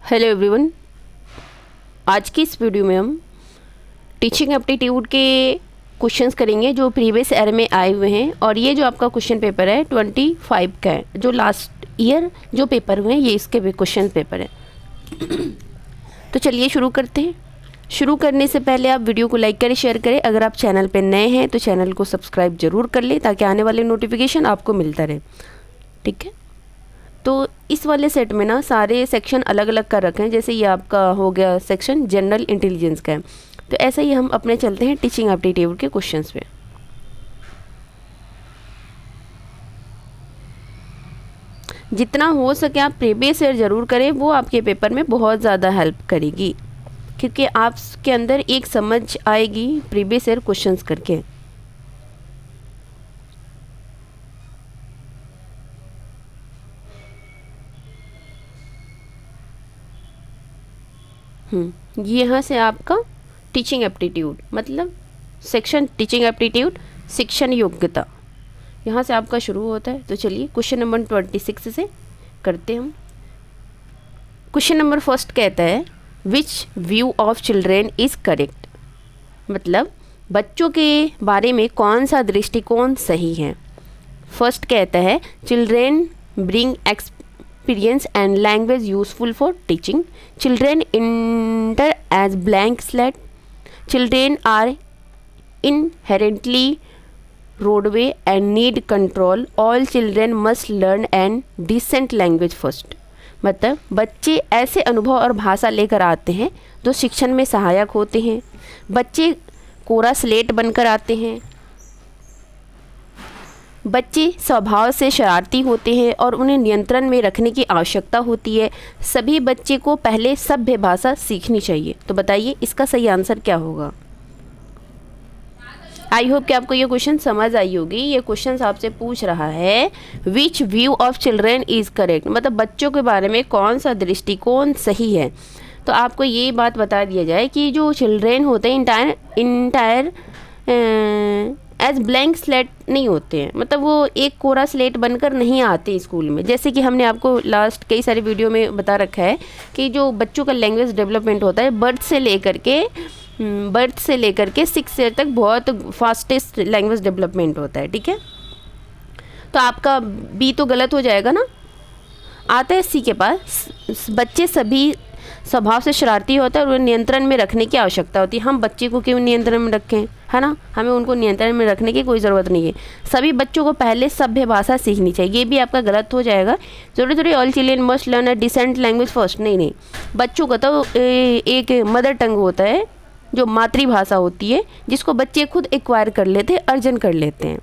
Hello everyone, आज की इस वीडियो में हम टीचिंग एप्टीट्यूड के क्वेश्चंस करेंगे जो प्रीवियस ईयर में आए हुए हैं। और ये जो आपका क्वेश्चन पेपर है 25 का है, जो लास्ट ईयर जो पेपर हुए हैं ये इसके भी क्वेश्चन पेपर है। तो चलिए शुरू करते हैं। शुरू करने से पहले आप वीडियो को लाइक करें, शेयर करें। अगर आप चैनल पर नए हैं तो चैनल को सब्सक्राइब जरूर कर लें ताकि आने वाले नोटिफिकेशन आपको मिलता रहे। ठीक है, तो इस वाले सेट में ना सारे सेक्शन अलग अलग कर रखे हैं। जैसे ये आपका हो गया सेक्शन जनरल इंटेलिजेंस का है, तो ऐसा ही हम अपने चलते हैं टीचिंग एप्टीट्यूड के क्वेश्चंस पे। जितना हो सके आप प्रीवियस ईयर ज़रूर करें, वो आपके पेपर में बहुत ज़्यादा हेल्प करेगी, क्योंकि आपके अंदर एक समझ आएगी प्रीवियस ईयर क्वेश्चंस करके। यहाँ से आपका टीचिंग एप्टीट्यूड मतलब सेक्शन टीचिंग एप्टीट्यूड शिक्षण योग्यता यहाँ से आपका शुरू होता है। तो चलिए क्वेश्चन नंबर 26 से करते हैं हम। क्वेश्चन नंबर फर्स्ट कहता है which view of children is correct, मतलब बच्चों के बारे में कौन सा दृष्टिकोण सही है। फर्स्ट कहता है children bring experience and language useful for teaching. Children enter as blank slate. Children are inherently roadway and need control. All children must learn and decent language first. मतलब बच्चे ऐसे अनुभव और भाषा लेकर आते हैं जो शिक्षण में सहायक होते हैं। बच्चे कोरा स्लेट बनकर आते हैं। बच्चे स्वभाव से शरारती होते हैं और उन्हें नियंत्रण में रखने की आवश्यकता होती है। सभी बच्चे को पहले सभ्य भाषा सीखनी चाहिए। तो बताइए इसका सही आंसर क्या होगा। आई होप कि आपको ये क्वेश्चन समझ आई होगी। ये क्वेश्चन आपसे पूछ रहा है which view of children is correct, मतलब बच्चों के बारे में कौन सा दृष्टिकोण सही है। तो आपको ये बात बता दिया जाए कि जो चिल्ड्रेन होते हैं इंटायर एज ब्लैंक स्लेट नहीं होते हैं, मतलब वो एक कोरा स्लेट बनकर नहीं आते स्कूल में। जैसे कि हमने आपको लास्ट कई सारे वीडियो में बता रखा है कि जो बच्चों का लैंग्वेज डेवलपमेंट होता है बर्थ से लेकर के 6 ईयर तक बहुत फास्टेस्ट लैंग्वेज डेवलपमेंट होता है। ठीक है, तो आपका बी तो गलत हो जाएगा ना। आता है सी के पास बच्चे सभी स्वभाव से शरारती होता है और उन्हें नियंत्रण में रखने की आवश्यकता होती है। हम बच्चे को क्यों नियंत्रण में रखें, है ना, हमें उनको नियंत्रण में रखने की कोई ज़रूरत नहीं है। सभी बच्चों को पहले सभ्य भाषा सीखनी चाहिए। ये भी आपका गलत हो जाएगा। जरूरी all children must learn a decent language first, नहीं, बच्चों का तो एक मदर टंग होता है जो मातृभाषा होती है, जिसको बच्चे खुद एक्वायर कर लेते हैं, अर्जन कर लेते हैं।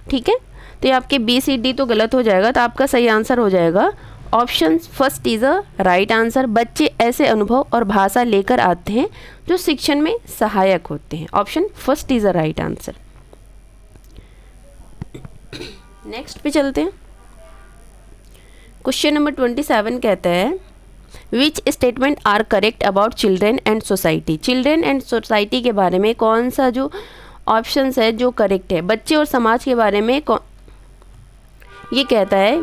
ठीक है, तो ये आपके बी सी डी तो गलत हो जाएगा। तो आपका सही आंसर हो जाएगा option first is a right answer. बच्चे ऐसे अनुभव और भाषा लेकर आते हैं जो शिक्षण में सहायक होते हैं। Option first is a right answer. Next पे चलते हैं। क्वेश्चन नंबर 27 कहता है which statement are correct about children and society. Children and society के बारे में कौन सा जो ऑप्शंस है जो करेक्ट है। बच्चे और समाज के बारे में ये कहता है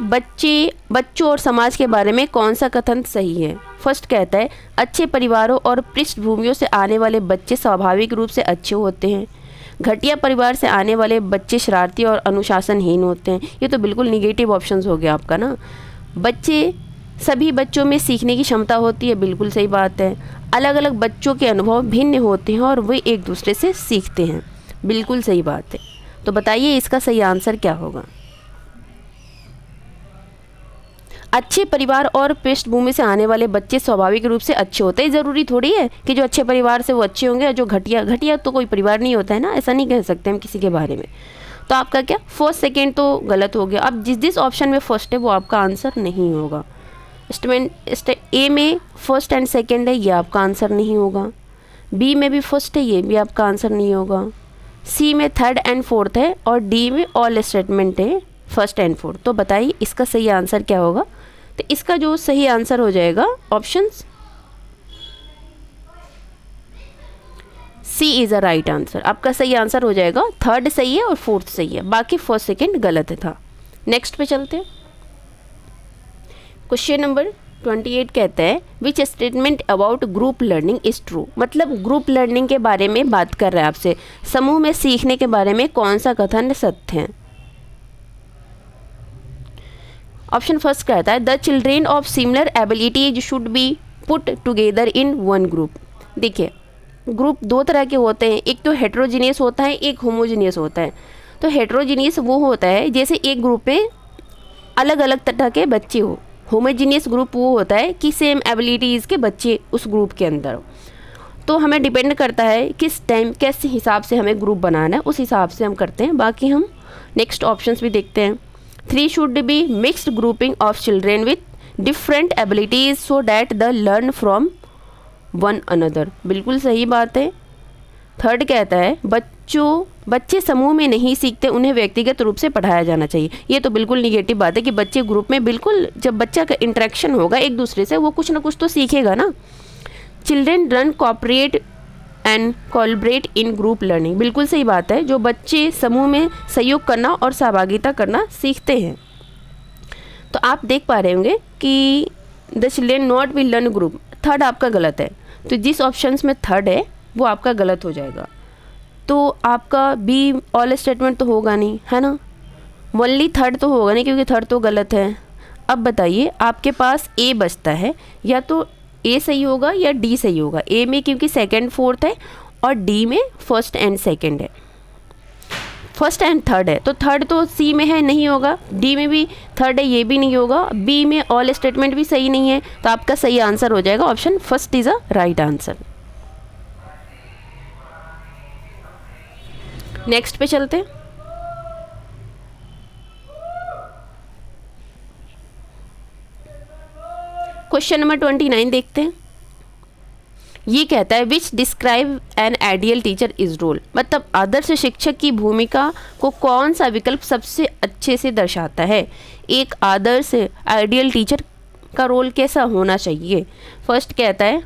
बच्चों और समाज के बारे में कौन सा कथन सही है। फर्स्ट कहता है अच्छे परिवारों और पृष्ठभूमियों से आने वाले बच्चे स्वाभाविक रूप से अच्छे होते हैं। घटिया परिवार से आने वाले बच्चे शरारती और अनुशासनहीन होते हैं। ये तो बिल्कुल निगेटिव ऑप्शंस हो गया आपका ना। सभी बच्चों में सीखने की क्षमता होती है, बिल्कुल सही बात है। अलग अलग बच्चों के अनुभव भिन्न होते हैं और वे एक दूसरे से सीखते हैं, बिल्कुल सही बात है। तो बताइए इसका सही आंसर क्या होगा। अच्छे परिवार और पृष्ठभूमि से आने वाले बच्चे स्वाभाविक रूप से अच्छे होते हैं। ज़रूरी थोड़ी है कि जो अच्छे परिवार से वो अच्छे होंगे और जो घटिया तो कोई परिवार नहीं होता है ना, ऐसा नहीं कह सकते हम किसी के बारे में। तो आपका क्या फर्स्ट सेकेंड तो गलत हो गया। अब जिस ऑप्शन में फर्स्ट है वो आपका आंसर नहीं होगा। ए में फर्स्ट एंड सेकेंड है, ये आपका आंसर नहीं होगा। बी में भी फर्स्ट है, ये भी आपका आंसर नहीं होगा। सी में थर्ड एंड फोर्थ है और डी में ऑल स्टेटमेंट है फर्स्ट एंड फोर्थ। तो बताइए इसका सही आंसर क्या होगा। तो इसका जो सही आंसर हो जाएगा options C is a right answer. आपका सही आंसर हो जाएगा थर्ड सही है और फोर्थ सही है, बाकी फर्स्ट सेकेंड गलत था। नेक्स्ट पे चलते हैं। क्वेश्चन नंबर 28 कहता है which statement about group learning is true, मतलब ग्रुप लर्निंग के बारे में बात कर रहा है आपसे, समूह में सीखने के बारे में कौन सा कथन सत्य है। ऑप्शन फर्स्ट कहता है the children of similar abilities should be put together in one group. देखिए ग्रुप दो तरह के होते हैं, एक तो हेट्रोजीनियस होता है, एक होमोजीनियस होता है। तो हेट्रोजीनियस वो होता है जैसे एक ग्रुप में अलग अलग तरह के बच्चे हो, होमोजीनियस ग्रुप वो होता है कि सेम एबिलिटीज़ के बच्चे उस ग्रुप के अंदर हो। तो हमें डिपेंड करता है किस टाइम किस हिसाब से हमें ग्रुप बनाना है, उस हिसाब से हम करते हैं। बाकी हम नेक्स्ट ऑप्शंस भी देखते हैं। 3 should be mixed grouping of children with different abilities so that the learn from one another, बिल्कुल सही बात है। थर्ड कहता है बच्चे समूह में नहीं सीखते, उन्हें व्यक्तिगत रूप से पढ़ाया जाना चाहिए। ये तो बिल्कुल निगेटिव बात है कि बच्चे ग्रुप में, बिल्कुल जब बच्चा का इंटरेक्शन होगा एक दूसरे से वो कुछ ना कुछ तो सीखेगा ना। Children learn cooperate and collaborate in group learning, बिल्कुल सही बात है, जो बच्चे समूह में सहयोग करना और सहभागिता करना सीखते हैं। तो आप देख पा रहे होंगे कि the children not will learn group, third आपका गलत है। तो जिस ऑप्शंस में थर्ड है वो आपका गलत हो जाएगा। तो आपका बी ऑल स्टेटमेंट तो होगा नहीं, है ना, ओनली थर्ड तो होगा नहीं क्योंकि थर्ड तो गलत है। अब बताइए आपके पास ए बचता है, या तो ए सही होगा या डी सही होगा। ए में क्योंकि सेकंड फोर्थ है और डी में फर्स्ट एंड सेकंड है, फर्स्ट एंड थर्ड है। तो थर्ड तो सी में है, नहीं होगा। डी में भी थर्ड है, ये भी नहीं होगा। बी में ऑल स्टेटमेंट भी सही नहीं है, तो आपका सही आंसर हो जाएगा option first is a right answer. Next पे चलते हैं। क्वेश्चन नंबर 29 देखते हैं। ये कहता है which describe an ideal teacher is role, मतलब आदर्श शिक्षक की भूमिका को कौन सा विकल्प सबसे अच्छे से दर्शाता है। एक आदर्श आइडियल टीचर का रोल कैसा होना चाहिए। फर्स्ट कहता है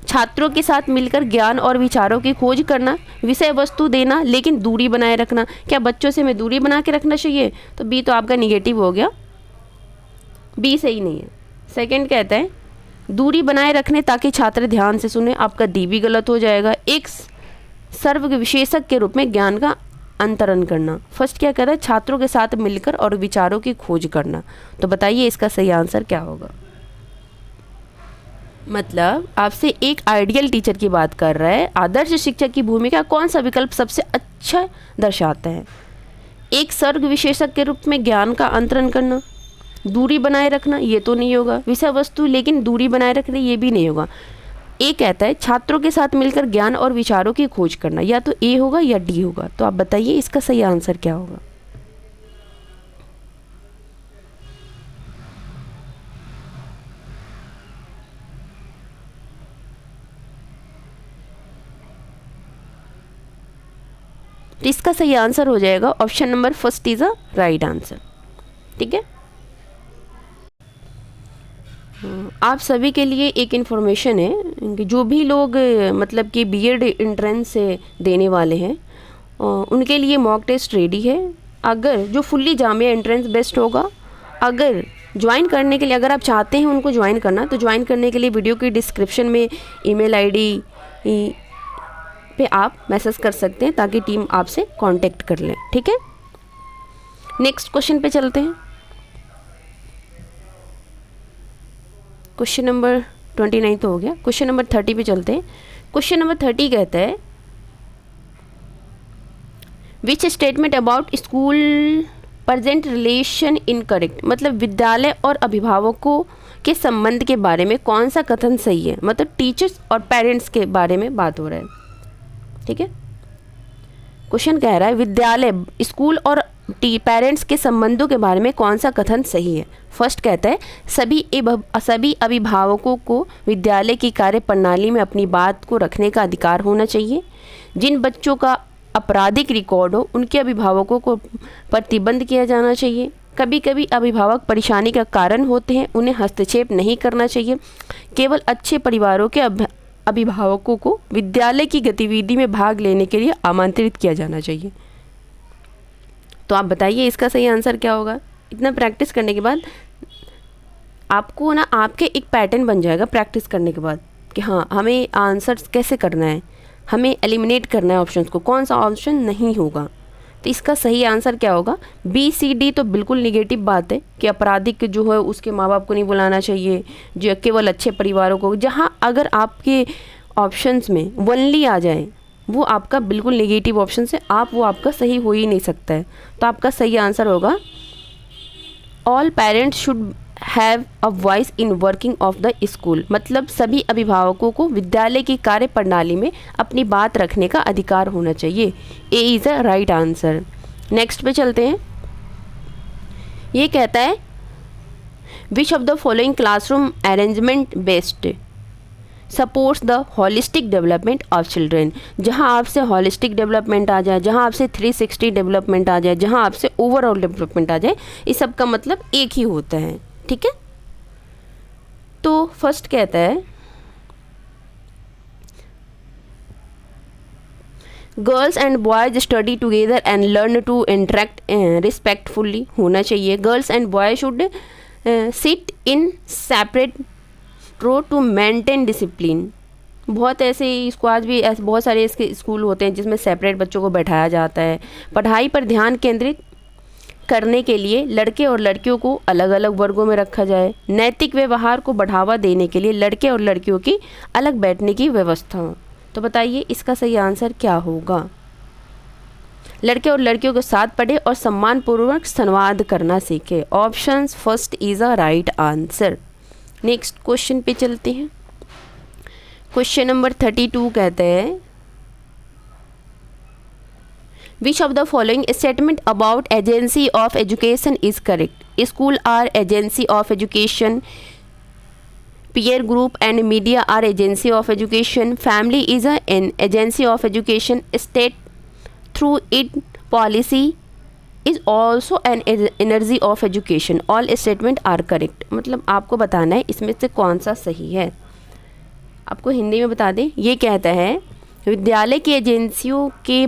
छात्रों के साथ मिलकर ज्ञान और विचारों की खोज करना, विषय वस्तु देना लेकिन दूरी बनाए रखना। क्या बच्चों से हमें दूरी बना के रखना चाहिए, तो बी तो आपका निगेटिव हो गया, बी सही नहीं है। सेकंड कहता है दूरी बनाए रखने ताकि छात्र ध्यान से सुने, आपका डी भी गलत हो जाएगा। एक सर्व विशेषज्ञ के रूप में ज्ञान का अंतरण करना। फर्स्ट क्या कहता है छात्रों के साथ मिलकर और विचारों की खोज करना। तो बताइए इसका सही आंसर क्या होगा। मतलब आपसे एक आइडियल टीचर की बात कर रहा है, आदर्श शिक्षक की भूमिका कौन सा विकल्प सबसे अच्छा दर्शाता है। एक सर्ग विशेषज्ञ के रूप में ज्ञान का अंतरण करना, दूरी बनाए रखना, ये तो नहीं होगा। विषय वस्तु लेकिन दूरी बनाए रखना, ये भी नहीं होगा। ए कहता है छात्रों के साथ मिलकर ज्ञान और विचारों की खोज करना, या तो ए होगा या डी होगा। तो आप बताइए इसका सही आंसर क्या होगा। तो इसका सही आंसर हो जाएगा option number first is a right answer. ठीक है, आप सभी के लिए एक इन्फॉर्मेशन है कि जो भी लोग मतलब कि बीएड एंट्रेंस से देने वाले हैं उनके लिए मॉक टेस्ट रेडी है। अगर जो फुल्ली जामिया एंट्रेंस बेस्ट होगा, अगर ज्वाइन करने के लिए अगर आप चाहते हैं उनको ज्वाइन करना, तो ज्वाइन करने के लिए वीडियो की डिस्क्रिप्शन में ईमेल आईडी पे आप मैसेज कर सकते हैं ताकि टीम आपसे कांटेक्ट कर ले। ठीक है, नेक्स्ट क्वेश्चन पे चलते हैं। क्वेश्चन नंबर 29 तो हो गया, क्वेश्चन नंबर 30 पे चलते हैं। क्वेश्चन नंबर 30 कहता है which statement about school present relation incorrect, मतलब विद्यालय और अभिभावकों के संबंध के बारे में कौन सा कथन सही है। मतलब टीचर्स और पेरेंट्स के बारे में बात हो रहा है। ठीक है, क्वेश्चन कह रहा है विद्यालय, स्कूल और पेरेंट्स के संबंधों के बारे में कौन सा कथन सही है। फर्स्ट कहता है सभी अभिभावकों को विद्यालय की कार्य प्रणाली में अपनी बात को रखने का अधिकार होना चाहिए। जिन बच्चों का आपराधिक रिकॉर्ड हो उनके अभिभावकों को प्रतिबंध किया जाना चाहिए। कभी कभी अभिभावक परेशानी का कारण होते हैं, उन्हें हस्तक्षेप नहीं करना चाहिए। केवल अच्छे परिवारों के अभिभावकों को विद्यालय की गतिविधि में भाग लेने के लिए आमंत्रित किया जाना चाहिए। तो आप बताइए इसका सही आंसर क्या होगा। इतना प्रैक्टिस करने के बाद आपको ना आपके एक पैटर्न बन जाएगा प्रैक्टिस करने के बाद कि हाँ हमें आंसर्स कैसे करना है, हमें एलिमिनेट करना है ऑप्शंस को, कौन सा ऑप्शन नहीं होगा। तो इसका सही आंसर क्या होगा? बी सी डी तो बिल्कुल निगेटिव बात है कि आपराधिक जो है उसके माँ बाप को नहीं बुलाना चाहिए, जो केवल अच्छे परिवारों को। जहाँ अगर आपके ऑप्शंस में वनली आ जाए वो आपका बिल्कुल नेगेटिव ऑप्शन है, वो आपका सही हो ही नहीं सकता है। तो आपका सही आंसर होगा all parents should have a voice in working of the school, मतलब सभी अभिभावकों को विद्यालय की कार्य प्रणाली में अपनी बात रखने का अधिकार होना चाहिए। A is a right answer. Next पे चलते हैं। ये कहता है which of the following classroom arrangement best supports the holistic development of children. जहाँ आपसे होलिस्टिक डेवलपमेंट आ जाए, जहाँ आपसे 360 डेवलपमेंट आ जाए, जहाँ आपसे ओवरऑल डेवलपमेंट आ जाए, इस सब का मतलब एक ही होता है। ठीक है, तो फर्स्ट कहता है girls and boys study together and learn to interact respectfully होना चाहिए। Girls and boys should sit in separate row to maintain discipline. बहुत ऐसे इसको आज भी ऐसे बहुत सारे इसके स्कूल होते हैं जिसमें सेपरेट बच्चों को बैठाया जाता है। पढ़ाई पर ध्यान केंद्रित करने के लिए लड़के और लड़कियों को अलग अलग वर्गों में रखा जाए। नैतिक व्यवहार को बढ़ावा देने के लिए लड़के और लड़कियों की अलग बैठने की व्यवस्था हो। तो बताइए इसका सही आंसर क्या होगा? लड़के और लड़कियों के साथ पढ़े और सम्मानपूर्वक संवाद करना सीखे। Option first is a right answer. Next question पे चलते हैं। क्वेश्चन नंबर 32 कहते हैं which of the following statement about agency of education is correct? School are agency of education, peer group and media are agency of education, family is an agency of education, state through its policy is also an energy of education, all statement are correct। मतलब आपको बताना है इसमें से कौन सा सही है। आपको हिंदी में बता दें, ये कहता है विद्यालय की एजेंसियों के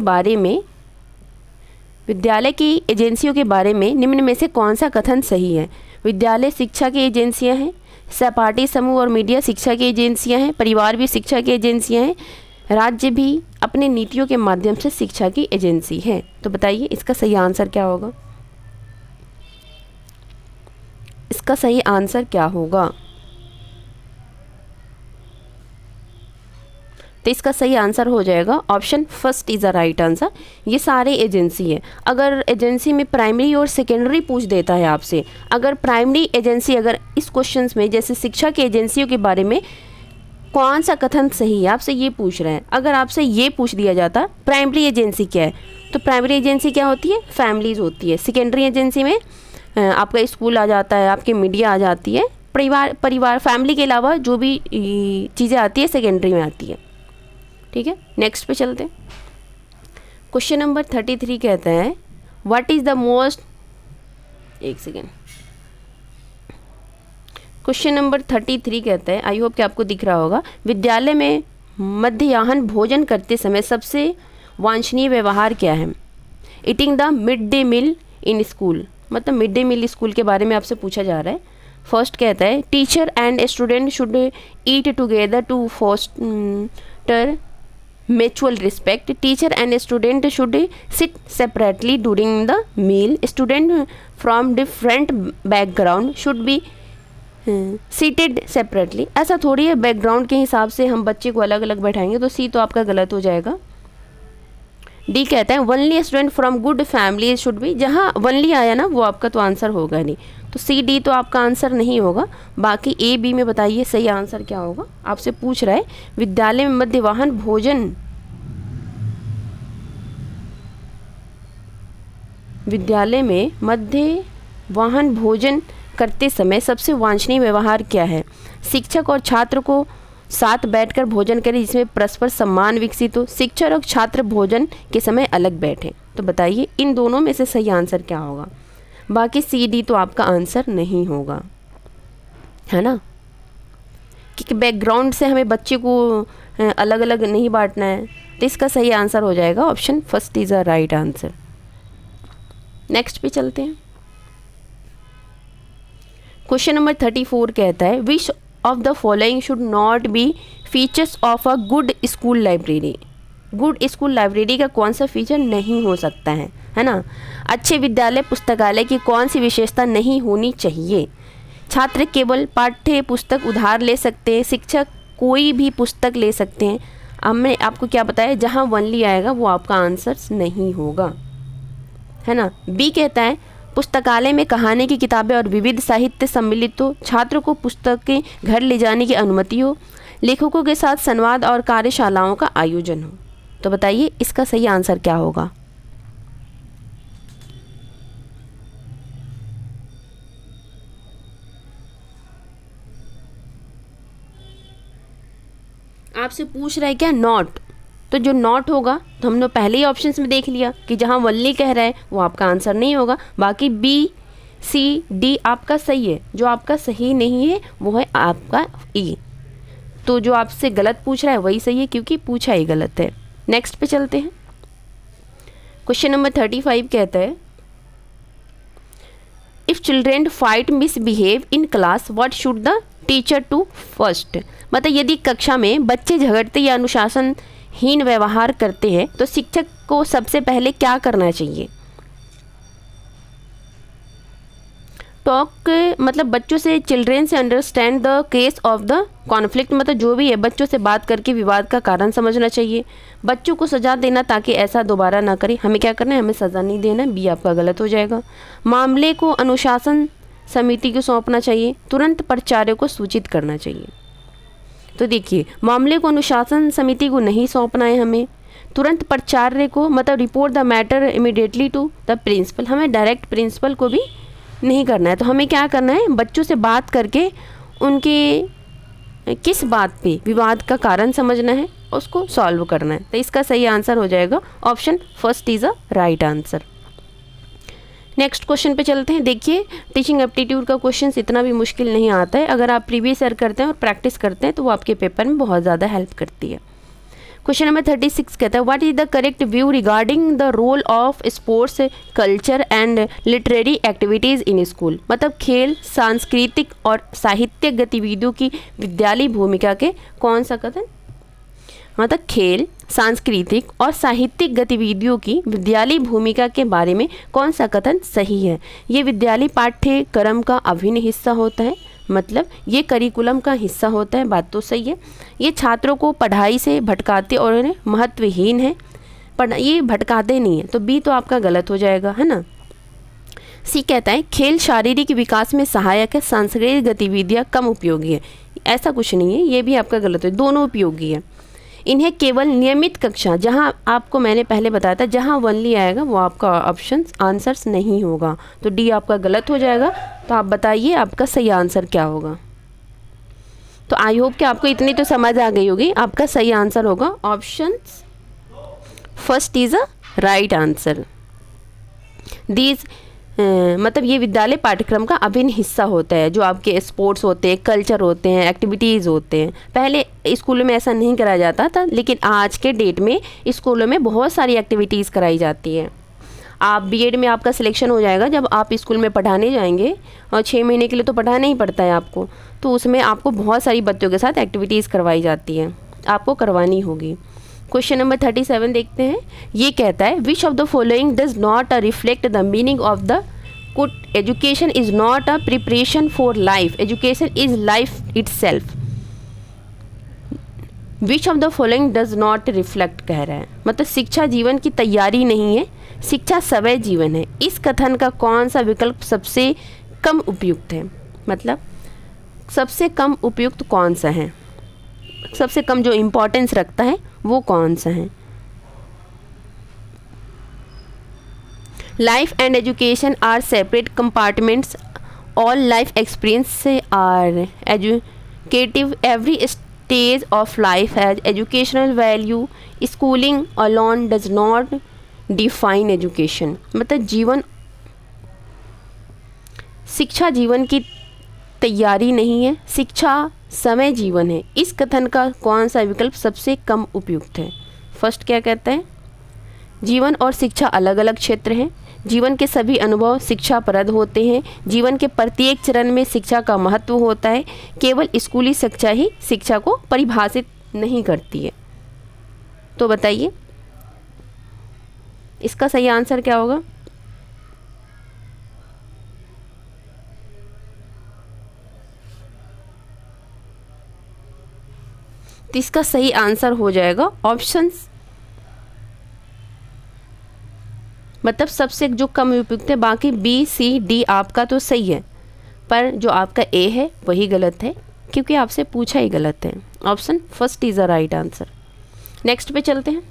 बारे में निम्न में से कौन सा कथन सही है? विद्यालय शिक्षा की एजेंसियां हैं, सहपाठी समूह और मीडिया शिक्षा की एजेंसियां हैं, परिवार भी शिक्षा की एजेंसियां हैं, राज्य भी अपने नीतियों के माध्यम से शिक्षा की एजेंसी है। तो बताइए इसका सही आंसर क्या होगा? इसका सही आंसर क्या होगा? तो इसका सही आंसर हो जाएगा option first is a right answer. ये सारे एजेंसी है। अगर एजेंसी में प्राइमरी और सेकेंडरी पूछ देता है आपसे, अगर प्राइमरी एजेंसी अगर इस क्वेश्चंस में जैसे शिक्षा की एजेंसियों के बारे में कौन सा कथन सही है आपसे ये पूछ रहे हैं, अगर आपसे ये पूछ दिया जाता प्राइमरी एजेंसी क्या है, तो प्राइमरी एजेंसी क्या होती है? फैमिलीज होती है। सेकेंडरी एजेंसी में आपका स्कूल आ जाता है, आपकी मीडिया आ जाती है, परिवार फैमिली के अलावा जो भी चीज़ें आती है सेकेंडरी में आती है। ठीक है, नेक्स्ट पे चलते हैं। क्वेश्चन नंबर 33 कहता है व्हाट इज़ द मोस्ट, एक सेकेंड, क्वेश्चन नंबर 33 कहता है, आई होप कि आपको दिख रहा होगा, विद्यालय में मध्याह्न भोजन करते समय सबसे वांछनीय व्यवहार क्या है? Eating the mid day meal in school, मतलब मिड डे मील स्कूल के बारे में आपसे पूछा जा रहा है। फर्स्ट कहता है teacher and student should eat together to foster mutual respect, teacher and student should sit separately during the meal, student from different background should be seated separately। ऐसा थोड़ी है बैकग्राउंड के हिसाब से हम बच्चे को अलग अलग बैठाएंगे, तो सी तो आपका गलत हो जाएगा। डी कहता है only student from good family should be, जहाँ वनली आया ना वो आपका तो आंसर होगा नहीं, तो सी डी तो आपका आंसर नहीं होगा। बाकी ए बी में बताइए सही आंसर क्या होगा? आपसे पूछ रहा है विद्यालय में मध्याह्न भोजन करते समय सबसे वांछनीय व्यवहार क्या है? शिक्षक और छात्र को साथ बैठकर भोजन करें जिसमें परस्पर सम्मान विकसित हो, शिक्षक और छात्र भोजन के समय अलग बैठें। तो बताइए इन दोनों में से सही आंसर क्या होगा? बाकी सी डी तो आपका आंसर नहीं होगा, है ना, क्योंकि बैकग्राउंड से हमें बच्चे को अलग अलग नहीं बांटना है। तो इसका सही आंसर हो जाएगा option first is a right answer. Next पे चलते हैं। क्वेश्चन नंबर 34 कहता है which of the following should not be features of a good school library. Good school library का कौन सा फीचर नहीं हो सकता है ना। अच्छे विद्यालय पुस्तकालय की कौन सी विशेषता नहीं होनी चाहिए। छात्र केवल पाठ्य पुस्तक उधार ले सकते हैं, शिक्षक कोई भी पुस्तक ले सकते हैं। हमने आपको क्या बताया, जहाँ वनली आएगा वो आपका आंसर नहीं होगा, है ना। बी कहता है पुस्तकालय में कहानी की किताबें और विविध साहित्य सम्मिलित हो, छात्रों को पुस्तकें घर ले जाने की अनुमति हो, लेखकों के साथ संवाद और कार्यशालाओं का आयोजन हो। तो बताइए इसका सही आंसर क्या होगा। आपसे पूछ रहा है क्या, नॉट। तो जो नॉट होगा तो हमने पहले ही ऑप्शंस में देख लिया कि जहाँ वनली कह रहा है वो आपका आंसर नहीं होगा। बाकी बी सी डी आपका सही है। जो आपका सही नहीं है वो है आपका ई। तो जो आपसे गलत पूछ रहा है वही सही है क्योंकि पूछा ही गलत है। नेक्स्ट पे चलते हैं। क्वेश्चन नंबर 35 कहता है if children fight misbehave in class what should the teacher to first. मतलब यदि कक्षा में बच्चे झगड़ते या अनुशासनहीन व्यवहार करते हैं तो शिक्षक को सबसे पहले क्या करना चाहिए। टॉक मतलब बच्चों से, चिल्ड्रेन से understand the case of the conflict, मतलब जो भी है बच्चों से बात करके विवाद का कारण समझना चाहिए। बच्चों को सज़ा देना ताकि ऐसा दोबारा ना करें। हमें क्या करना है, हमें सज़ा नहीं देना है। बी आपका गलत हो जाएगा। मामले को अनुशासन समिति को सौंपना चाहिए। तुरंत प्राचार्य को सूचित करना चाहिए। तो देखिए मामले को अनुशासन समिति को नहीं सौंपना है हमें, तुरंत प्राचार्य को, मतलब report the matter immediately to the principal, हमें डायरेक्ट प्रिंसिपल को भी नहीं करना है। तो हमें क्या करना है, बच्चों से बात करके उनके किस बात पे विवाद का कारण समझना है, उसको सॉल्व करना है। तो इसका सही आंसर हो जाएगा option first is a right answer. Next question पे चलते हैं। देखिए टीचिंग एप्टीट्यूड का क्वेश्चन इतना भी मुश्किल नहीं आता है। अगर आप प्रीवियस ईयर करते हैं और प्रैक्टिस करते हैं तो वो आपके पेपर में बहुत ज़्यादा हेल्प करती है। क्वेश्चन नंबर 36 कहता है what is the correct view regarding the role of sports culture and literary activities in school. मतलब खेल, सांस्कृतिक और साहित्यिक गतिविधियों की विद्यालय भूमिका के कौन सा कथन, मतलब खेल, सांस्कृतिक और साहित्यिक गतिविधियों की विद्यालय भूमिका के बारे में कौन सा कथन सही है। ये विद्यालय पाठ्यक्रम का अभिन्न हिस्सा होता है, मतलब ये करिकुलम का हिस्सा होता है, बात तो सही है। ये छात्रों को पढ़ाई से भटकाते और महत्वहीन है, ये भटकाते नहीं है। तो बी तो आपका गलत हो जाएगा, है ना। सी कहता है खेल शारीरिक विकास में सहायक है, सांस्कृतिक गतिविधियाँ कम उपयोगी है। ऐसा कुछ नहीं है, ये भी आपका गलत है, दोनों उपयोगी है। इन्हें केवल नियमित कक्षा, जहां आपको मैंने पहले बताया था जहां वनली आएगा वो आपका ऑप्शन आंसर्स नहीं होगा। तो डी आपका गलत हो जाएगा। तो आप बताइए आपका सही आंसर क्या होगा। तो आई होप कि आपको इतनी तो समझ आ गई होगी। आपका सही आंसर होगा option first is a right answer. These मतलब ये विद्यालय पाठ्यक्रम का अभिन्न हिस्सा होता है। जो आपके स्पोर्ट्स होते हैं, कल्चर होते हैं, एक्टिविटीज़ होते हैं। पहले स्कूलों में ऐसा नहीं कराया जाता था, लेकिन आज के डेट में स्कूलों में बहुत सारी एक्टिविटीज़ कराई जाती हैं। आप बीएड में आपका सिलेक्शन हो जाएगा जब आप स्कूल में पढ़ाने जाएंगे, और 6 महीने के लिए तो पढ़ाना ही पड़ता है आपको। तो उसमें आपको बहुत सारी बच्चों के साथ एक्टिविटीज़ करवाई जाती हैं, आपको करवानी होगी। क्वेश्चन नंबर 37 देखते हैं। ये कहता है which of the following does not reflect the meaning of the good education is not a preparation for life, education is life itself. Which of the following does not reflect कह रहा है, मतलब शिक्षा जीवन की तैयारी नहीं है, शिक्षा समय जीवन है। इस कथन का कौन सा विकल्प सबसे कम उपयुक्त है, मतलब सबसे कम उपयुक्त कौन सा है, सबसे कम जो इम्पोर्टेंस रखता है वो कौन सा है। Life and education are separate compartments, all life experience are educative, every stage of life has educational value, schooling alone does not define education. मतलब जीवन, शिक्षा जीवन की तैयारी नहीं है, शिक्षा समय जीवन है। इस कथन का कौन सा विकल्प सबसे कम उपयुक्त है। फर्स्ट क्या कहता है, जीवन और शिक्षा अलग अलग क्षेत्र हैं, जीवन के सभी अनुभव शिक्षाप्रद होते हैं। जीवन के प्रत्येक चरण में शिक्षा का महत्व होता है। केवल स्कूली शिक्षा ही शिक्षा को परिभाषित नहीं करती है। तो बताइए इसका सही आंसर क्या होगा? तो इसका सही आंसर हो जाएगा ऑप्शंस, मतलब सबसे जो कम उपयुक्त है। बाकी बी सी डी आपका तो सही है, पर जो आपका ए है वही गलत है, क्योंकि आपसे पूछा ही गलत है। Option first is the right answer. Next पे चलते हैं।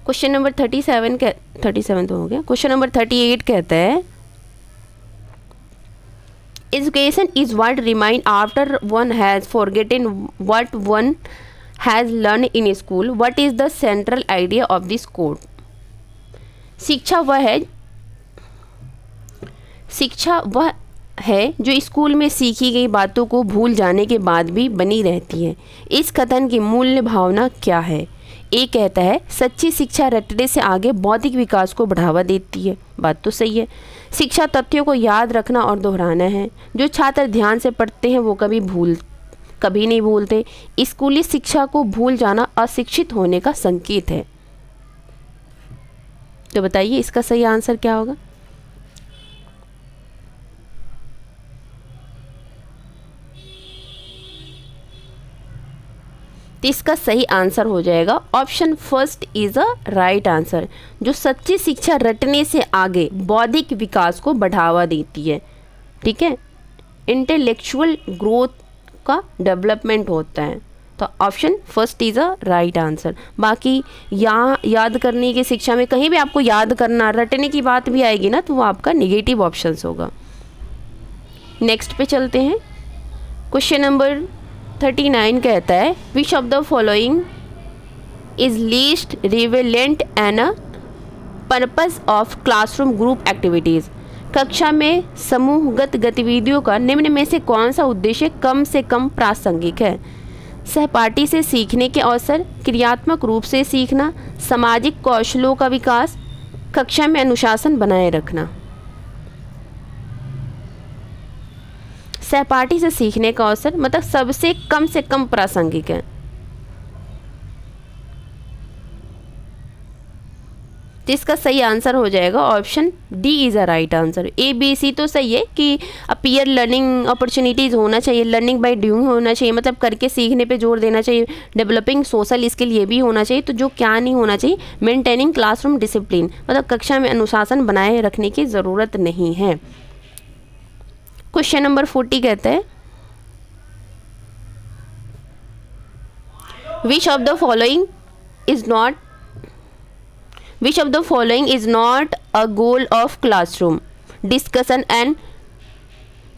क्वेश्चन नंबर 37 तो हो गया। क्वेश्चन नंबर 38 कहता है education is what remind after one has forgotten what one has learn in school. What is the central idea of this code. शिक्षा वह है जो स्कूल में सीखी गई बातों को भूल जाने के बाद भी बनी रहती है। इस कथन की मूल्य भावना क्या है? ए कहता है सच्ची शिक्षा रटने से आगे बौद्धिक विकास को बढ़ावा देती है। बात तो सही है। शिक्षा तथ्यों को याद रखना और दोहराना है। जो छात्र ध्यान से पढ़ते हैं वो कभी नहीं भूलते। स्कूली शिक्षा को भूल जाना अशिक्षित होने का संकेत है। तो बताइए इसका सही आंसर क्या होगा? तो इसका सही आंसर हो जाएगा option first is a right answer. जो सच्ची शिक्षा रटने से आगे बौद्धिक विकास को बढ़ावा देती है, ठीक है, इंटेलेक्चुअल ग्रोथ का डेवलपमेंट होता है। तो option first is a right answer. बाकी यहाँ याद करने की शिक्षा में कहीं भी आपको याद करना रटने की बात भी आएगी ना, तो वो आपका नेगेटिव ऑप्शंस होगा। नेक्स्ट पे चलते हैं। क्वेश्चन नंबर 39 कहता है which of the following is least relevant and a purpose of classroom group activities. कक्षा में समूहगत गतिविधियों का निम्न में से कौन सा उद्देश्य कम से कम प्रासंगिक है? सहपाठी से सीखने के अवसर, क्रियात्मक रूप से सीखना, सामाजिक कौशलों का विकास, कक्षा में अनुशासन बनाए रखना। सहपाठी से सीखने का अवसर मतलब सबसे कम से कम प्रासंगिक है। तो इसका सही आंसर हो जाएगा option D is a right answer. A B C तो सही है कि पीयर लर्निंग अपॉर्चुनिटीज़ होना चाहिए, लर्निंग बाय डूइंग होना चाहिए, मतलब करके सीखने पे जोर देना चाहिए, डेवलपिंग सोशल स्किल ये भी होना चाहिए। तो जो क्या नहीं होना चाहिए, मेंटेनिंग क्लासरूम डिसिप्लिन, मतलब कक्षा में अनुशासन बनाए रखने की ज़रूरत नहीं है। क्वेश्चन नंबर 40 कहते हैं which of the following is not a goal of classroom discussion and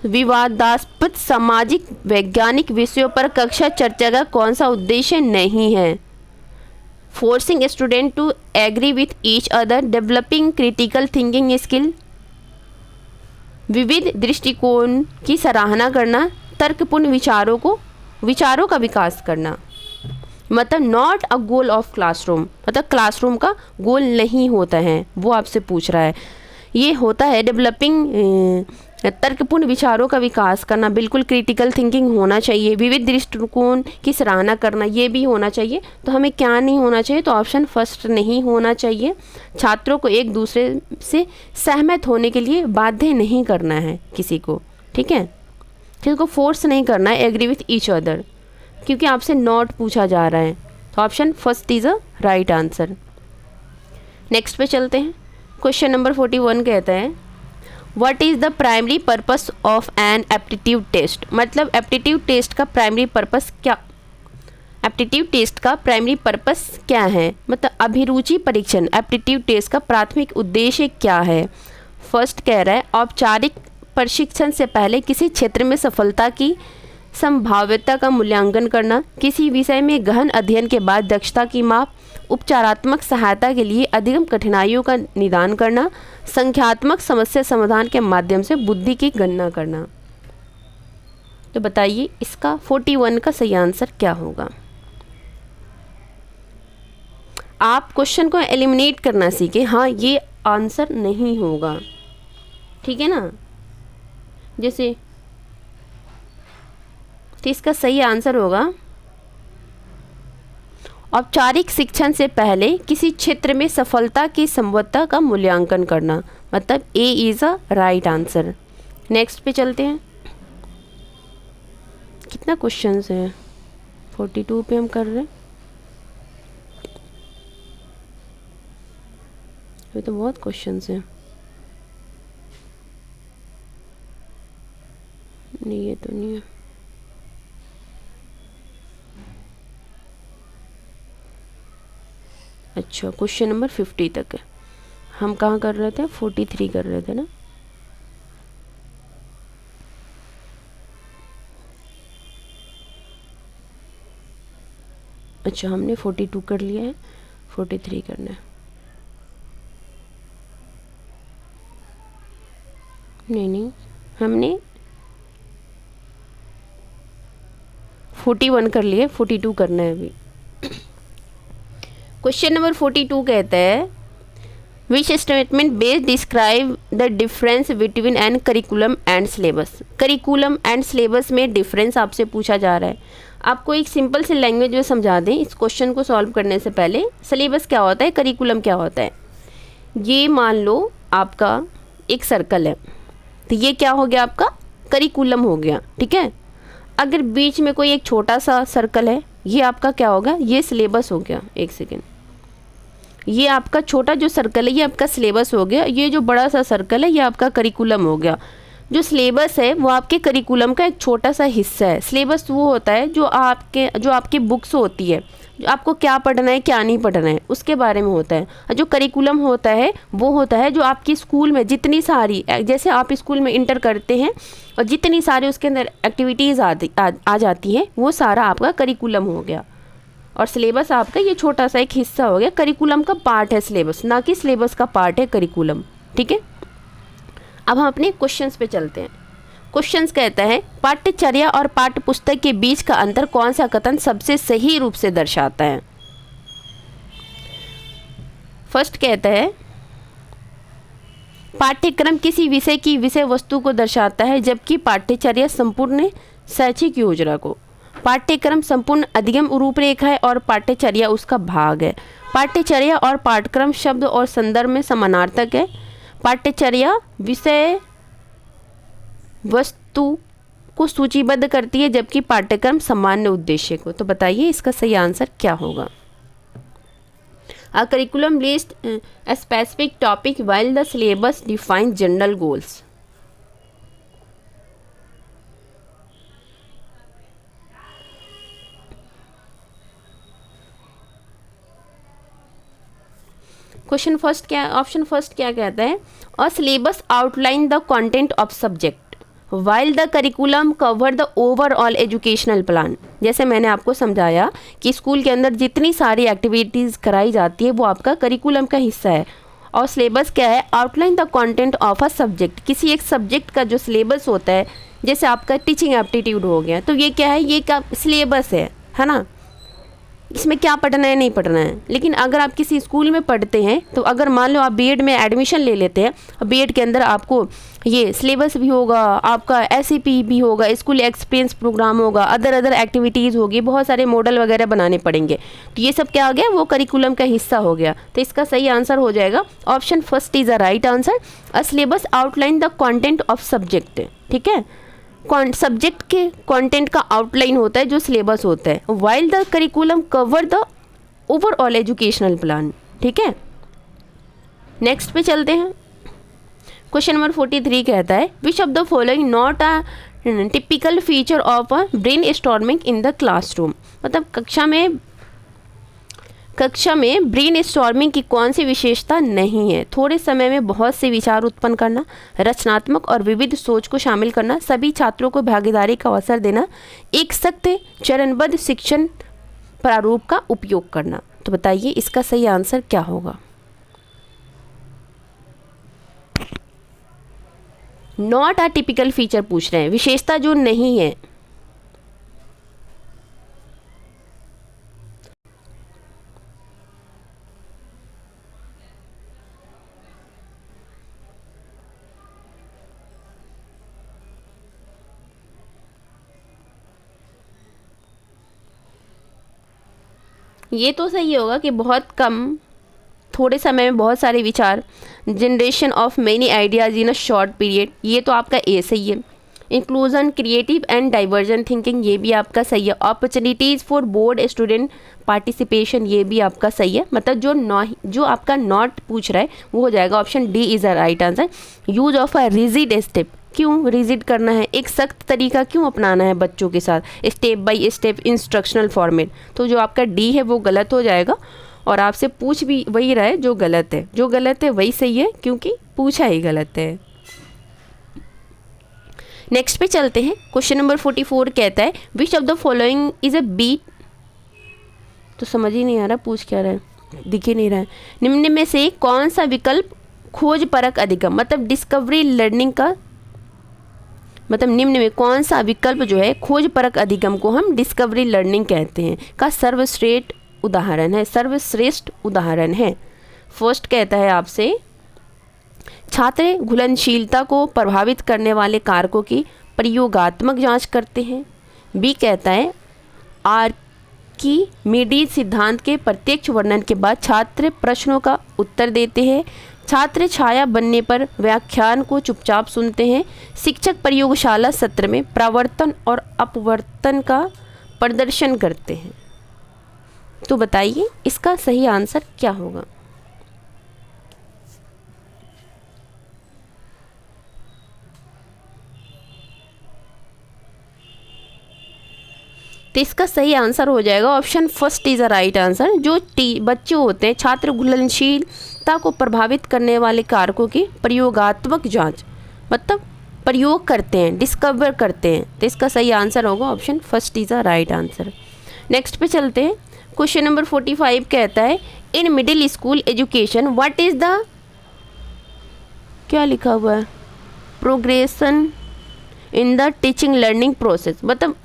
विवादास्पद सामाजिक वैज्ञानिक विषयों पर कक्षा चर्चा का कौन सा उद्देश्य नहीं है? Forcing student to agree with each other, developing critical thinking skill, विविध दृष्टिकोण की सराहना करना, तर्कपूर्ण विचारों का विकास करना। मतलब not a goal of classroom, मतलब क्लासरूम का गोल नहीं होता है, वो आपसे पूछ रहा है। ये होता है डेवलपिंग तर्कपूर्ण विचारों का विकास करना, बिल्कुल क्रिटिकल थिंकिंग होना चाहिए, विविध दृष्टिकोण की सराहना करना, ये भी होना चाहिए। तो हमें क्या नहीं होना चाहिए? तो ऑप्शन फर्स्ट नहीं होना चाहिए। छात्रों को एक दूसरे से सहमत होने के लिए बाध्य नहीं करना है किसी को, ठीक है, किसी को फोर्स नहीं करना है, एग्री विथ ईच अदर, क्योंकि आपसे नॉट पूछा जा रहा है। तो option first is a right answer. Next पे चलते हैं। क्वेश्चन नंबर 41 कहता है what is the primary purpose of an aptitude test. मतलब एप्टीट्यूड टेस्ट का प्राइमरी पर्पस क्या है? मतलब अभिरुचि परीक्षण एप्टीट्यूड टेस्ट का प्राथमिक उद्देश्य क्या है? फर्स्ट कह रहा है औपचारिक प्रशिक्षण से पहले किसी क्षेत्र में सफलता की संभाव्यता का मूल्यांकन करना, किसी विषय में गहन अध्ययन के बाद दक्षता की माप, उपचारात्मक सहायता के लिए अधिगम कठिनाइयों का निदान करना, संख्यात्मक समस्या समाधान के माध्यम से बुद्धि की गणना करना। तो बताइए इसका 41 का सही आंसर क्या होगा? आप क्वेश्चन को एलिमिनेट करना सीखें। हाँ, ये आंसर नहीं होगा, ठीक है ना। जैसे तो इसका सही आंसर होगा औपचारिक शिक्षण से पहले किसी क्षेत्र में सफलता की संभावना का मूल्यांकन करना, मतलब A is a right answer. Next पे चलते हैं। कितना क्वेश्चंस है, 42 पे हम कर रहे हैं, ये तो बहुत क्वेश्चंस हैं। नहीं ये तो नहीं है। अच्छा क्वेश्चन नंबर 50 तक है। हम कहाँ कर रहे थे, 43 कर रहे थे ना। अच्छा हमने 42 कर लिया है, 43 करना है। नहीं हमने 41 कर लिए, 42 करना है अभी। क्वेश्चन नंबर 42 कहता है which statement best describe the difference between an curriculum and syllabus. Curriculum and syllabus में डिफरेंस आपसे पूछा जा रहा है। आपको एक सिंपल सी लैंग्वेज में समझा दें इस क्वेश्चन को सॉल्व करने से पहले। सिलेबस क्या होता है, करिकुलम क्या होता है। ये मान लो आपका एक सर्कल है, तो ये क्या हो गया, आपका करिकुलम हो गया, ठीक है। अगर बीच में कोई एक छोटा सा सर्कल है, ये आपका क्या होगा, ये सिलेबस हो गया। एक सेकेंड, ये आपका छोटा जो सर्कल है ये आपका सिलेबस हो गया, ये जो बड़ा सा सर्कल है ये आपका करिकुलम हो गया। जो सिलेबस है वो आपके करिकुलम का एक छोटा सा हिस्सा है। सिलेबस वो होता है जो आपकी बुक्स होती है, जो आपको क्या पढ़ना है क्या नहीं पढ़ना है उसके बारे में होता है। और जो करिकुलम होता है वो होता है जो आपकी स्कूल में जितनी सारी, जैसे आप स्कूल में इंटर करते हैं और जितनी सारी उसके अंदर एक्टिविटीज़ आ जाती हैं, वो सारा आपका करिकुलम हो गया। और सिलेबस आपका ये छोटा सा एक हिस्सा हो गया। करिकुलम का पार्ट है सिलेबस, ना कि सिलेबस का पार्ट है करिकुलम, ठीक है। अब हम अपने क्वेश्चंस पे चलते हैं। क्वेश्चंस कहता है पाठ्यचर्या और पाठ्य पुस्तक के बीच का अंतर कौन सा कथन सबसे सही रूप से दर्शाता है। फर्स्ट कहता है पाठ्यक्रम किसी विषय की विषय वस्तु को दर्शाता है, जबकि पाठ्यचर्या संपूर्ण शैक्षिक योजना को। पाठ्यक्रम संपूर्ण अधिगम रूपरेखा है और पाठ्यचर्या उसका भाग है। पाठ्यचर्या और पाठ्यक्रम शब्द और संदर्भ में समानार्थक है। पाठ्यचर्या विषय वस्तु को सूचीबद्ध करती है, जबकि पाठ्यक्रम सामान्य उद्देश्य को। तो बताइए इसका सही आंसर क्या होगा। A curriculum lists a specific topic while the syllabus defines general goals. Question first क्या, ऑप्शन फर्स्ट क्या कहता है, a syllabus outline the content of subject while the curriculum cover the overall educational plan. जैसे मैंने आपको समझाया कि school के अंदर जितनी सारी एक्टिविटीज़ कराई जाती है वो आपका करिकुलम का हिस्सा है। और सिलेबस क्या है, outline the content of a subject, किसी एक सब्जेक्ट का जो सिलेबस होता है, जैसे आपका टीचिंग एप्टीट्यूड हो गया, तो ये क्या है, ये क्या सिलेबस है ना। इसमें क्या पढ़ना है नहीं पढ़ना है। लेकिन अगर आप किसी स्कूल में पढ़ते हैं, तो अगर मान लो आप बीएड में एडमिशन ले लेते हैं और बीएड के अंदर आपको ये सिलेबस भी होगा, आपका एसईपी भी होगा, स्कूल एक्सपीरियंस प्रोग्राम होगा, अदर एक्टिविटीज़ होगी, बहुत सारे मॉडल वगैरह बनाने पड़ेंगे, तो ये सब क्या हो गया, वो करिकुलम का हिस्सा हो गया। तो इसका सही आंसर हो जाएगा option first is a right answer. A syllabus outline the content of subject, ठीक है। सब्जेक्ट के कंटेंट का आउटलाइन होता है जो सिलेबस होता है, while the curriculum cover the overall educational plan, ठीक है। नेक्स्ट पे चलते हैं। क्वेश्चन नंबर 43 कहता है which of the following not a typical feature of a brain storming in the classroom. मतलब कक्षा में ब्रेन स्टॉर्मिंग की कौन सी विशेषता नहीं है। थोड़े समय में बहुत से विचार उत्पन्न करना, रचनात्मक और विविध सोच को शामिल करना, सभी छात्रों को भागीदारी का अवसर देना, एक सख्त चरणबद्ध शिक्षण प्रारूप का उपयोग करना। तो बताइए इसका सही आंसर क्या होगा। नॉट अ टिपिकल फीचर पूछ रहे हैं, विशेषता जो नहीं है। ये तो सही होगा कि बहुत कम थोड़े समय में बहुत सारे विचार, generation of many ideas in a short period, ये तो आपका ए सही है। Inclusion, creative and diversion thinking, ये भी आपका सही है। Opportunities for board student participation, ये भी आपका सही है। मतलब जो आपका नॉट पूछ रहा है वो हो जाएगा option D is a right answer. Use of a rigid step, क्यों रिजिड करना है, एक सख्त तरीका क्यों अपनाना है बच्चों के साथ, step by step instructional format, तो जो आपका डी है वो गलत हो जाएगा। और आपसे पूछ भी वही रहा है जो गलत है, जो गलत है वही सही है क्योंकि पूछा ही गलत है। नेक्स्ट पे चलते हैं। क्वेश्चन नंबर 44 कहता है which of the following is a beat, तो समझ ही नहीं आ रहा पूछ क्या रहा है, दिख ही नहीं रहा है। निम्न में से कौन सा विकल्प खोज परक अधिगम, मतलब डिस्कवरी लर्निंग का, मतलब निम्न में कौन सा विकल्प जो है खोज परक अधिगम को हम डिस्कवरी लर्निंग कहते हैं का सर्वश्रेष्ठ उदाहरण है, सर्वश्रेष्ठ उदाहरण है। फर्स्ट कहता है आपसे छात्र घुलनशीलता को प्रभावित करने वाले कारकों की प्रयोगात्मक जांच करते हैं। बी कहता है आर्किमिडीज सिद्धांत के प्रत्यक्ष वर्णन के बाद छात्र प्रश्नों का उत्तर देते हैं। छात्र छाया बनने पर व्याख्यान को चुपचाप सुनते हैं। शिक्षक प्रयोगशाला सत्र में प्रावर्तन और अपवर्तन का प्रदर्शन करते हैं। तो बताइए इसका सही आंसर क्या होगा। तो इसका सही आंसर हो जाएगा option first is a right answer. जो बच्चे होते हैं छात्र घुलनशीलता को प्रभावित करने वाले कारकों की प्रयोगात्मक जांच, मतलब प्रयोग करते हैं, डिस्कवर करते हैं, तो इसका सही आंसर होगा option first is a right answer. Next पे चलते हैं। क्वेश्चन नंबर 45 कहता है in middle school education what is the, क्या लिखा हुआ है, progression in the teaching learning process, मतलब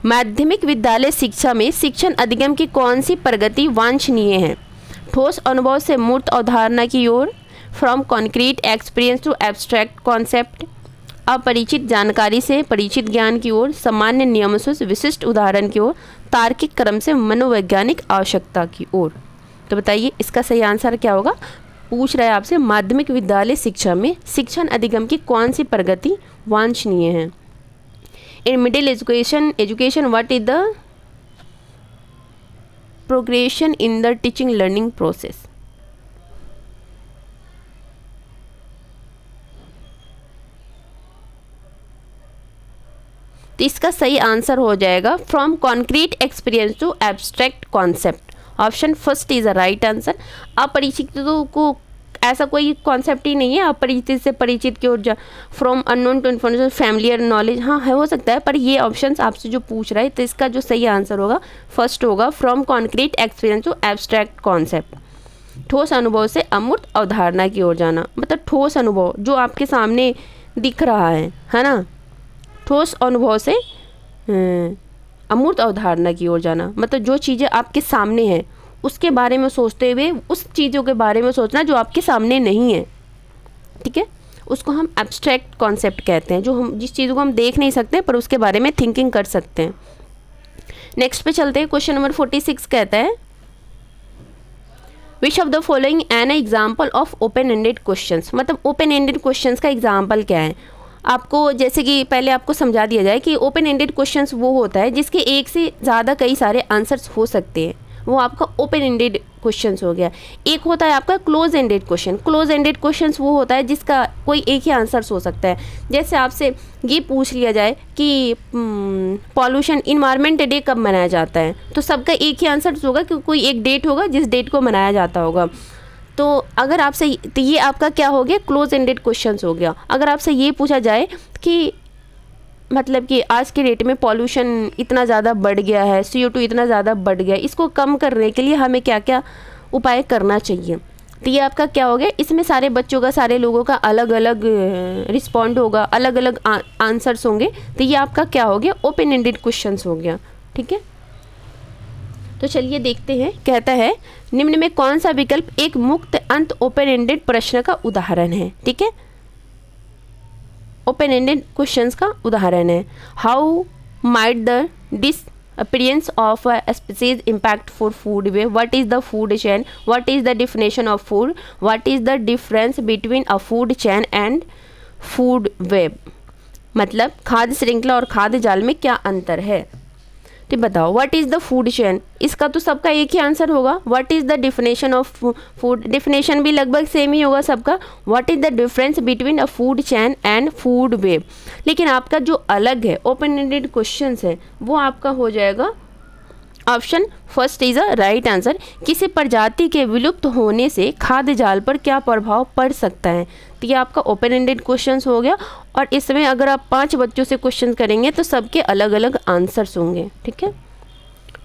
माध्यमिक विद्यालय शिक्षा में शिक्षण अधिगम की कौन सी प्रगति वांछनीय है। ठोस अनुभव से मूर्त अवधारणा की ओर, from concrete experience to abstract concept, अपरिचित जानकारी से परिचित ज्ञान की ओर, सामान्य नियमों से विशिष्ट उदाहरण की ओर, तार्किक क्रम से मनोवैज्ञानिक आवश्यकता की ओर। तो बताइए इसका सही आंसर क्या होगा। पूछ रहा है आपसे माध्यमिक विद्यालय शिक्षा में शिक्षण अधिगम की कौन सी प्रगति वांछनीय है। In middle education what is the progression in the teaching learning process. तो इसका सही आंसर हो जाएगा from concrete experience to abstract concept, option first is a right answer. अपरिचितों को ऐसा कोई कॉन्सेप्ट ही नहीं है, अपरिचित से परिचित की ओर, from unknown to information, familiar knowledge, हाँ है हो सकता है, पर ये ऑप्शन आपसे जो पूछ रहा है तो इसका जो सही आंसर होगा फर्स्ट होगा from concrete experience to abstract concept, ठोस अनुभव से अमूर्त अवधारणा की ओर जाना, मतलब ठोस अनुभव जो आपके सामने दिख रहा है ना, ठोस अनुभव से अमूर्त अवधारणा की ओर जाना, मतलब जो चीज़ें आपके सामने हैं उसके बारे में सोचते हुए उस चीज़ों के बारे में सोचना जो आपके सामने नहीं है, ठीक है, उसको हम एब्स्ट्रैक्ट कॉन्सेप्ट कहते हैं, जो हम जिस चीज़ को हम देख नहीं सकते पर उसके बारे में थिंकिंग कर सकते हैं। नेक्स्ट पे चलते हैं। क्वेश्चन नंबर 46 कहता है which of the following an example of open ended questions, मतलब ओपन एंडेड क्वेश्चंस का एग्जाम्पल क्या है। आपको जैसे कि पहले आपको समझा दिया जाए कि ओपन एंडेड क्वेश्चंस वो होता है जिसके एक से ज़्यादा कई सारे आंसर्स हो सकते हैं, वो आपका ओपन एंडेड क्वेश्चंस हो गया। एक होता है आपका close ended question, close ended questions वो होता है जिसका कोई एक ही आंसर्स हो सकता है। जैसे आपसे ये पूछ लिया जाए कि पॉल्यूशन इन्वायरमेंट डे कब मनाया जाता है, तो सबका एक ही आंसर्स होगा कि कोई एक डेट होगा जिस डेट को मनाया जाता होगा। तो अगर आपसे, तो ये आपका क्या हो गया, क्लोज एंडेड क्वेश्चंस हो गया। अगर आपसे ये पूछा जाए कि मतलब कि आज के डेट में पॉल्यूशन इतना ज़्यादा बढ़ गया है, CO2 इतना ज़्यादा बढ़ गया है, इसको कम करने के लिए हमें क्या क्या उपाय करना चाहिए, तो ये आपका क्या हो गया। इसमें सारे बच्चों का, सारे लोगों का अलग अलग रिस्पॉन्ड होगा, अलग अलग आंसर्स होंगे, तो ये आपका क्या हो गया, ओपन एंडेड क्वेश्चंस हो गया, ठीक है। तो चलिए देखते हैं। कहता है निम्न में कौन सा विकल्प एक मुक्त अंत ओपन एंडेड प्रश्न का उदाहरण है, ठीक है, ओपन एंडेड क्वेश्चंस का उदाहरण है। How might the appearance of a species impact for food web, what is the food chain, what is the definition of food, what is the difference between a food chain and food web, मतलब खाद्य श्रृंखला और खाद्य जाल में क्या अंतर है। तो बताओ what is the food chain, इसका तो सबका एक ही आंसर होगा। What is the definition of food, definition भी लगभग सेम ही होगा सबका। What is the difference between a food chain and food web, लेकिन आपका जो अलग है ओपन एंडेड क्वेश्चन है वो आपका हो जाएगा option first is a right answer. किसी प्रजाति के विलुप्त होने से खाद्य जाल पर क्या प्रभाव पड़ सकता है, तो ये आपका ओपन एंडेड क्वेश्चंस हो गया। और इसमें अगर आप 5 बच्चों से क्वेश्चन करेंगे तो सबके अलग अलग आंसर्स होंगे, ठीक है।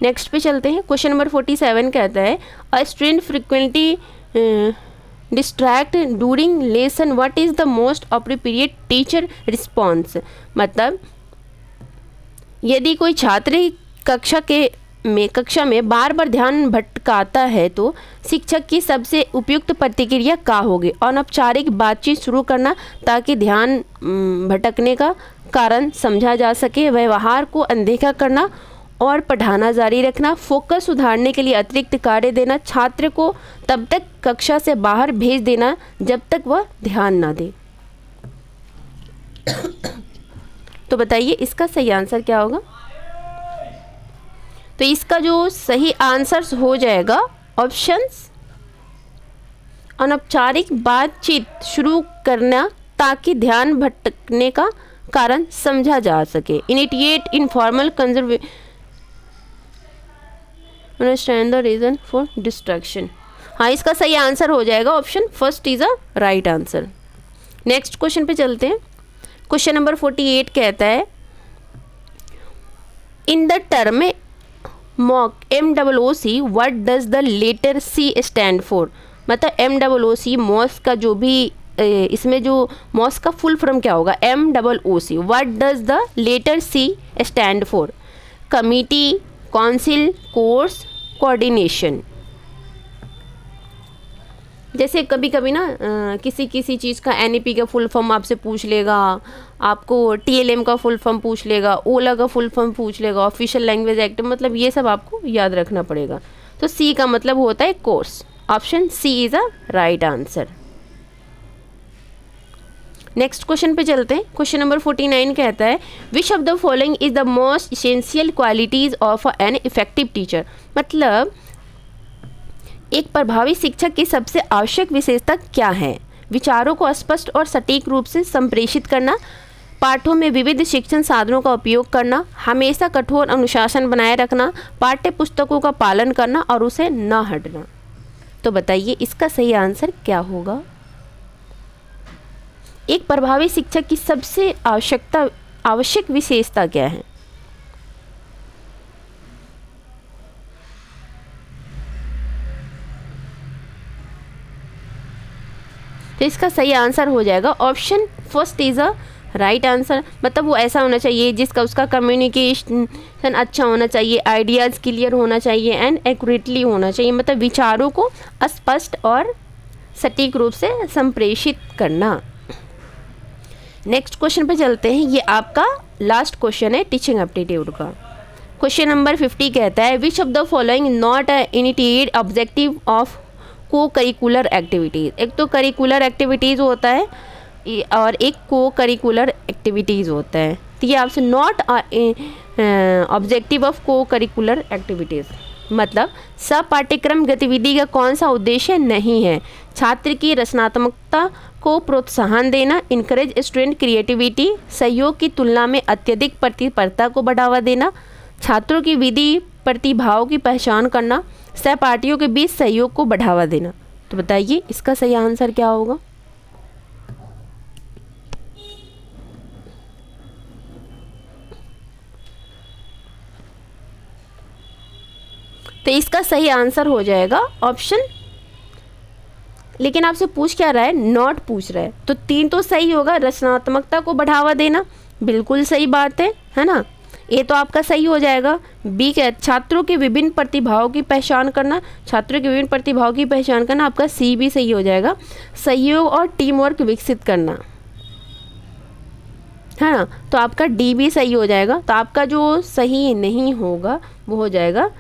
नेक्स्ट पे चलते हैं। क्वेश्चन नंबर 47 कहता है a student frequently distract during lesson, what is the most appropriate teacher response, मतलब यदि कोई छात्र कक्षा में बार बार ध्यान भटकाता है तो शिक्षक की सबसे उपयुक्त प्रतिक्रिया क्या होगी। अनौपचारिक बातचीत शुरू करना ताकि ध्यान भटकने का कारण समझा जा सके, व्यवहार को अनदेखा करना और पढ़ाना जारी रखना, फोकस सुधारने के लिए अतिरिक्त कार्य देना, छात्र को तब तक कक्षा से बाहर भेज देना जब तक वह ध्यान ना दे। तो बताइए इसका सही आंसर क्या होगा। तो इसका जो सही आंसर हो जाएगा ऑप्शंस अनौपचारिक बातचीत शुरू करना ताकि ध्यान भटकने का कारण समझा जा सके, initiate informal understand the reason for distraction. हाँ, इसका सही आंसर हो जाएगा option first is a right answer. Next question पे चलते हैं। क्वेश्चन नंबर 48 कहता है in the term MOOC MOOC what does the letter C stand for, मतलब MOOC मॉस का जो भी इसमें जो मॉस का फुल फॉर्म क्या होगा MOOC, what does the letter C stand for, committee, council, course, coordination. जैसे कभी कभी ना किसी चीज़ का NEP का फुल फॉर्म आपसे पूछ लेगा, आपको TLM का फुल फॉर्म पूछ लेगा, ओला का फुल फॉर्म पूछ लेगा, ऑफिशियल लैंग्वेज एक्ट, मतलब ये सब आपको याद रखना पड़ेगा। तो C का मतलब होता है course, option C is a right answer. Next question पे चलते हैं। क्वेश्चन नंबर 49 कहता है which of the following is the most essential qualities of an effective teacher, मतलब एक प्रभावी शिक्षक की सबसे आवश्यक विशेषता क्या है। विचारों को स्पष्ट और सटीक रूप से संप्रेषित करना, पाठों में विविध शिक्षण साधनों का उपयोग करना, हमेशा कठोर अनुशासन बनाए रखना, पाठ्य पुस्तकों का पालन करना और उसे न हटना। तो बताइए इसका सही आंसर क्या होगा। एक प्रभावी शिक्षक की सबसे आवश्यक विशेषता क्या है। तो इसका सही आंसर हो जाएगा option first is a right answer, मतलब वो ऐसा होना चाहिए जिसका उसका कम्युनिकेशन अच्छा होना चाहिए, आइडियाज़ क्लियर होना चाहिए एंड एक्यूरेटली होना चाहिए, मतलब विचारों को स्पष्ट और सटीक रूप से संप्रेषित करना। नेक्स्ट क्वेश्चन पे चलते हैं। ये आपका लास्ट क्वेश्चन है टीचिंग एप्टीट्यूड का। क्वेश्चन नंबर 50 कहता है which of the following not a initiated objective of को करिकुलर एक्टिविटीज़। एक तो करिकुलर एक्टिविटीज़ होता है और एक को करिकुलर एक्टिविटीज़ होता है। तो ये आपसे नॉट ऑब्जेक्टिव ऑफ को करिकुलर एक्टिविटीज़, मतलब सब पाठ्यक्रम गतिविधि का कौन सा उद्देश्य नहीं है। छात्र की रचनात्मकता को प्रोत्साहन देना, इनकरेज स्टूडेंट क्रिएटिविटी, सहयोग की तुलना में अत्यधिक प्रतिस्पर्धा को बढ़ावा देना, छात्रों की विधि प्रतिभाओं की पहचान करना, सहपाठियों के बीच सहयोग को बढ़ावा देना। तो बताइए इसका सही आंसर क्या होगा। तो इसका सही आंसर हो जाएगा ऑप्शन, लेकिन आपसे पूछ क्या रहा है, नॉट पूछ रहा है, तो 3 तो सही होगा। रचनात्मकता को बढ़ावा देना बिल्कुल सही बात है ना, ये तो आपका सही हो जाएगा। बी क्या, छात्रों के विभिन्न प्रतिभाओं की पहचान करना, छात्रों के विभिन्न प्रतिभाओं की पहचान करना, आपका सी भी सही हो जाएगा। सहयोग और टीम वर्क विकसित करना, है ना। तो आपका डी भी सही हो जाएगा। तो आपका जो सही नहीं होगा वो हो जाएगा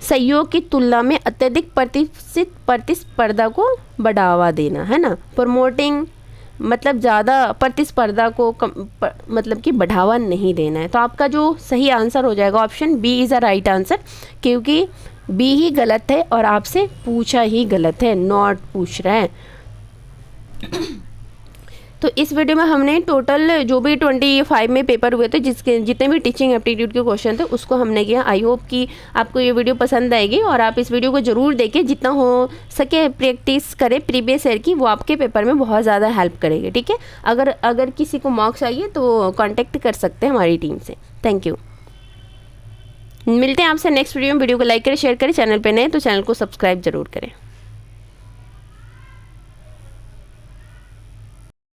सहयोग की तुलना में अत्यधिक प्रतिस्पर्धा को बढ़ावा देना, है ना। प्रमोटिंग मतलब ज़्यादा प्रतिस्पर्धा को मतलब कि बढ़ावा नहीं देना है। तो आपका जो सही आंसर हो जाएगा option B is a right answer, क्योंकि बी ही गलत है और आपसे पूछा ही गलत है, नॉट पूछ रहा है। तो इस वीडियो में हमने टोटल जो भी 25 में पेपर हुए थे, जिसके जितने भी टीचिंग एप्टीट्यूड के क्वेश्चन थे उसको हमने किया। आई होप कि आपको ये वीडियो पसंद आएगी और आप इस वीडियो को ज़रूर देखें, जितना हो सके प्रैक्टिस करें प्रीवियस ईयर की, वो आपके पेपर में बहुत ज़्यादा हेल्प करेगी। ठीक है, अगर किसी को मार्क्स चाहिए तो कॉन्टेक्ट कर सकते हैं हमारी टीम से। Thank you. मिलते हैं आपसे नेक्स्ट वीडियो में। वीडियो को लाइक करें, शेयर करें, चैनल पर नए तो चैनल को सब्सक्राइब जरूर करें।